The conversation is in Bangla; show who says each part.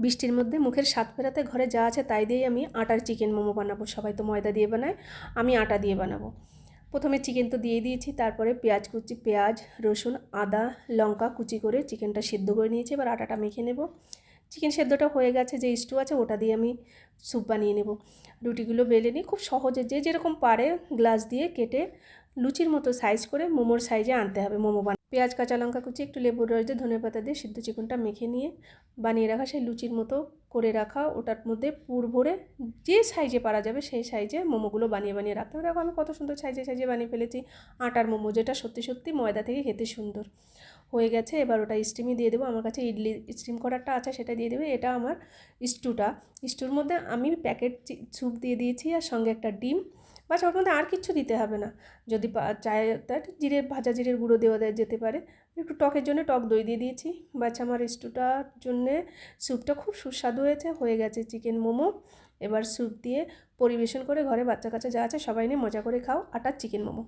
Speaker 1: বৃষ্টির মধ্যে মুখের স্বাদ ফেরাতে ঘরে যা আছে তাই দিয়েই আমি আটার চিকেন মোমো বানাবো। সবাই তো ময়দা দিয়ে বানায়, আমি আটা দিয়ে বানাবো। প্রথমে চিকেন তো দিয়ে দিয়েছি, তারপরে পেঁয়াজ, রসুন, আদা, লঙ্কা কুচি করে চিকেনটা সিদ্ধ করে নিয়েছি। এবার আটাটা মেখে নেব। চিকেন সেদ্ধটা হয়ে গেছে, যে স্টু আছে ওটা দিয়ে আমি স্যুপ বানিয়ে নেব। রুটিগুলো বেলে নিই খুব সহজে, যে যেরকম পারে গ্লাস দিয়ে কেটে লুচির মতো সাইজ করে মোমোর সাইজে আনতে হবে। মোমো পেঁয়াজ, কাঁচা লঙ্কা কুচি, একটু লেবুর রস দিয়ে, ধনেপাতা দিয়ে সিদ্ধ চিকেনটা মেখে নিয়ে বানিয়ে রাখা সেই লুচির মতো করে রাখা ওটার মধ্যে পুর ভরে যে সাইজে পারা যাবে সেই সাইজে মোমোগুলো বানিয়ে রাখতে হবে। দেখো আমি কত সুন্দর সাইজে বানিয়ে ফেলেছি আটার মোমো, যেটা সত্যি ময়দা থেকে খেতে সুন্দর হয়ে গেছে। এবার ওটা স্টিমে দিয়ে দেবো। আমার কাছে ইডলি স্টিম করাটা আছে, সেটা দিয়ে দেবে। এটা আমার স্টুর মধ্যে আমি প্যাকেট স্যুপ দিয়ে দিয়েছি, আর সঙ্গে একটা ডিম। বাস, ওর মধ্যে আর কিছু দিতে হবে না। যদি চায় ভাজা জিরের গুঁড়ো দেওয়া যেতে পারে। একটু টকের জন্য টক দই দিয়ে দিয়েছি। বাস, আমার স্টুটার জন্যে স্যুপটা খুব সুস্বাদু হয়ে গেছে চিকেন মোমো। এবার স্যুপ দিয়ে পরিবেশন করে ঘরে বাচ্চা কাচ্চা যা আছে সবাই নিয়ে মজা করে খাও আটার চিকেন মোমো।